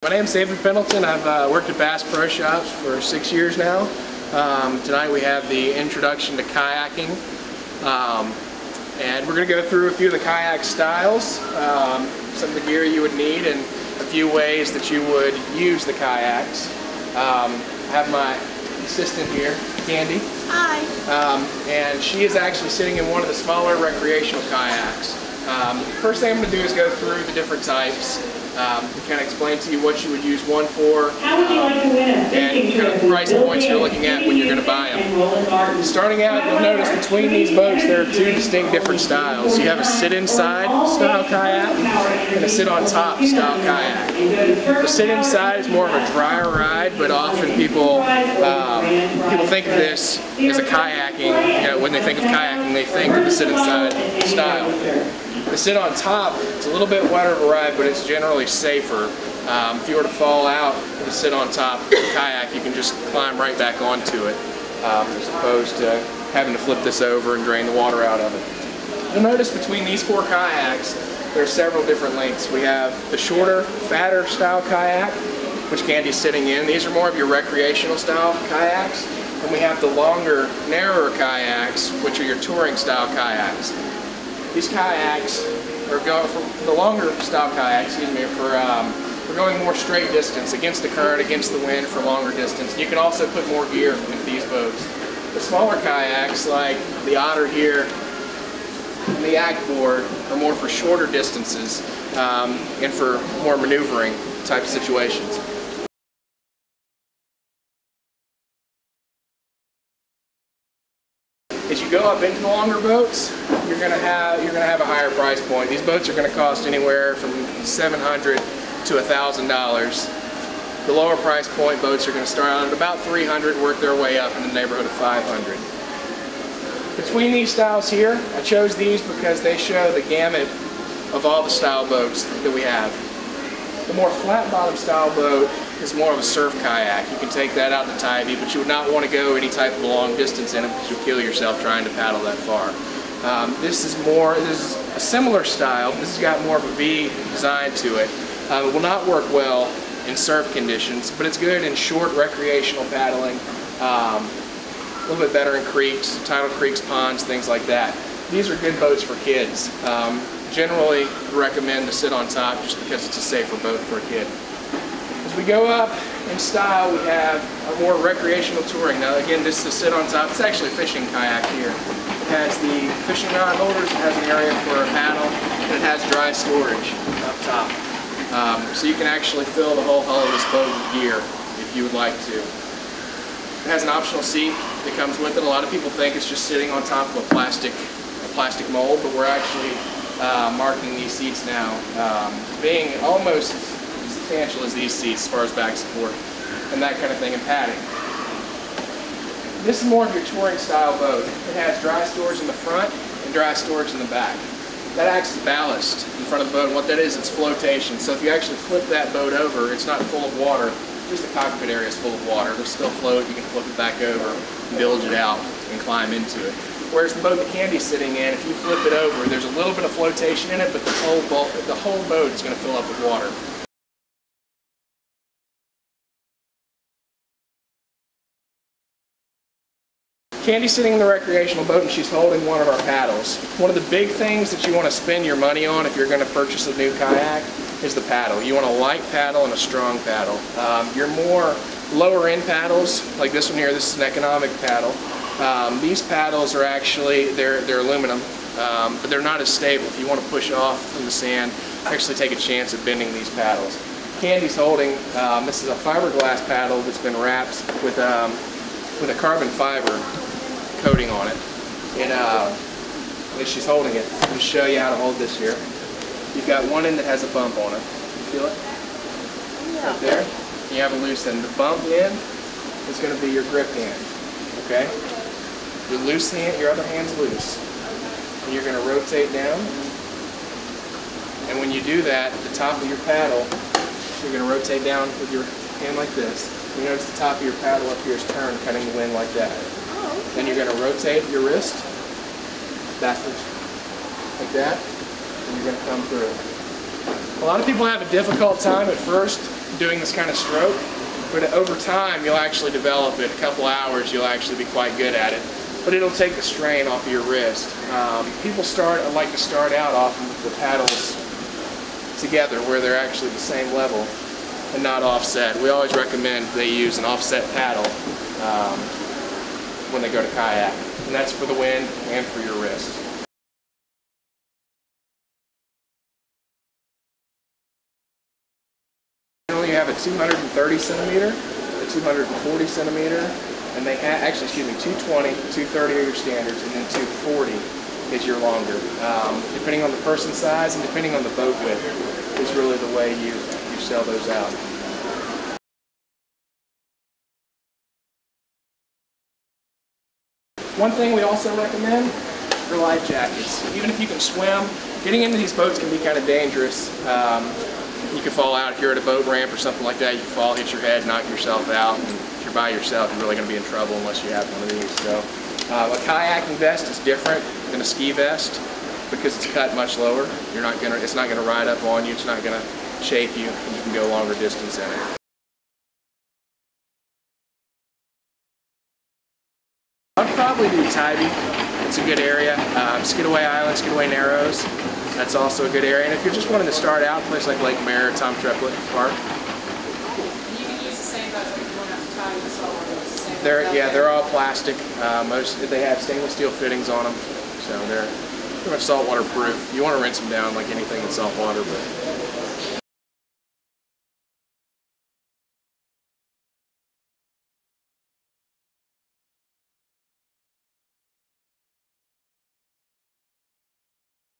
My name's David Pendleton. I've worked at Bass Pro Shops for 6 years now. Tonight we have the introduction to kayaking. And we're going to go through a few of the kayak styles, some of the gear you would need, and a few ways that you would use the kayaks. I have my assistant here, Candy. Hi. And she is actually sitting in one of the smaller recreational kayaks. First thing I'm going to do is go through the different types. Kind of explain to you what you would use one for, and kind of the price points you're looking at when you're going to buy them. Starting out, you'll notice between these boats there are two distinct different styles. You have a sit-inside style kayak and a sit-on-top style kayak. The sit-inside is more of a drier ride, but often people think of this as a kayaking. When they think of kayaking, they think of the sit-inside style. The sit on top, it's a little bit wetter of a ride, but it's generally safer. If you were to fall out with a sit on top kayak, you can just climb right back onto it, as opposed to having to flip this over and drain the water out of it. You'll notice between these four kayaks, there are several different lengths. We have the shorter, fatter style kayak, which Candy's sitting in. These are more of your recreational style kayaks. And we have the longer, narrower kayaks, which are your touring style kayaks. These kayaks are going for the longer style kayaks, for going more straight distance against the current, against the wind for longer distance. You can also put more gear into these boats. The smaller kayaks, like the Otter here and the Yak board, are more for shorter distances and for more maneuvering type situations. As you go up into the longer boats, you're gonna have a higher price point. These boats are gonna cost anywhere from $700 to $1,000. The lower price point boats are gonna start out at about $300, work their way up in the neighborhood of $500. Between these styles here, I chose these because they show the gamut of all the style boats that we have. The more flat bottom style boat is more of a surf kayak. You can take that out in the Tybee, but you would not want to go any type of long distance in it because you'll kill yourself trying to paddle that far. This is a similar style. This has got more of a V design to it. It will not work well in surf conditions, but it's good in short recreational paddling. A little bit better in creeks, tidal creeks, ponds, things like that. These are good boats for kids. Generally recommend to sit on top just because it's a safer boat for a kid. As we go up in style, we have a more recreational touring. Now again, this is a sit on top. It's actually a fishing kayak here. It has the fishing rod holders, it has an area for a paddle, and it has dry storage up top. So you can actually fill the whole hull of this boat with gear if you would like to. It has an optional seat that comes with it. A lot of people think it's just sitting on top of a plastic mold, but we're actually marketing these seats now, being almost as substantial as these seats as far as back support and that kind of thing, and padding. This is more of your touring style boat. It has dry storage in the front and dry storage in the back. That acts as ballast in front of the boat, and what that is, it's flotation. So if you actually flip that boat over, it's not full of water, just the cockpit area is full of water. It'll still float, you can flip it back over, bilge it out, and climb into it. Whereas the boat that Candy's sitting in, if you flip it over, there's a little bit of flotation in it, but the whole boat is going to fill up with water. Candy's sitting in the recreational boat and she's holding one of our paddles. One of the big things that you want to spend your money on if you're going to purchase a new kayak is the paddle. You want a light paddle and a strong paddle. Your more lower end paddles, like this one here, this is an economic paddle. These paddles are actually, they're aluminum, but they're not as stable. If you want to push off in the sand, actually take a chance at bending these paddles. Candy's holding, this is a fiberglass paddle that's been wrapped with a carbon fiber coating on it. And as she's holding it, I'll just show you how to hold this here. You've got one end that has a bump on it. You feel it? Yeah. Right there. You have a loose end. The bump end is going to be your grip hand. Okay? Your loose hand, your other hand's loose. And you're going to rotate down. And when you do that, the top of your paddle, you're going to rotate down with your hand like this. You notice the top of your paddle up here is turned, cutting the wind like that. Then you're going to rotate your wrist backwards, like that, and you're going to come through. A lot of people have a difficult time at first doing this kind of stroke, but over time you'll actually develop it. A couple hours you'll actually be quite good at it, but it'll take the strain off of your wrist. People like to start out often with the paddles together where they're actually the same level and not offset. We always recommend they use an offset paddle when they go to kayak, and that's for the wind and for your wrist. You have a 230 centimeter, a 240 centimeter, and they actually, excuse me, 220, 230 are your standards, and then 240 is your longer. Depending on the person size and depending on the boat width is really the way you sell those out. One thing we also recommend are life jackets. Even if you can swim, getting into these boats can be kind of dangerous. You can fall out if you're at a boat ramp or something like that. You can fall, hit your head, knock yourself out. And if you're by yourself, you're really going to be in trouble unless you have one of these. So a kayaking vest is different than a ski vest because it's cut much lower. It's not gonna ride up on you. It's not gonna chafe you, and you can go longer distance in it. I'd probably do Tybee. It's a good area. Skidaway Island, Skidaway Narrows. That's also a good area. And if you're just wanting to start out, a place like Lake Mare, Tom Triplett Park. You can use the same boats, but you don't have to tie the saltwater. They're all plastic. They have stainless steel fittings on them, so they're pretty much saltwater proof. You want to rinse them down like anything in saltwater, but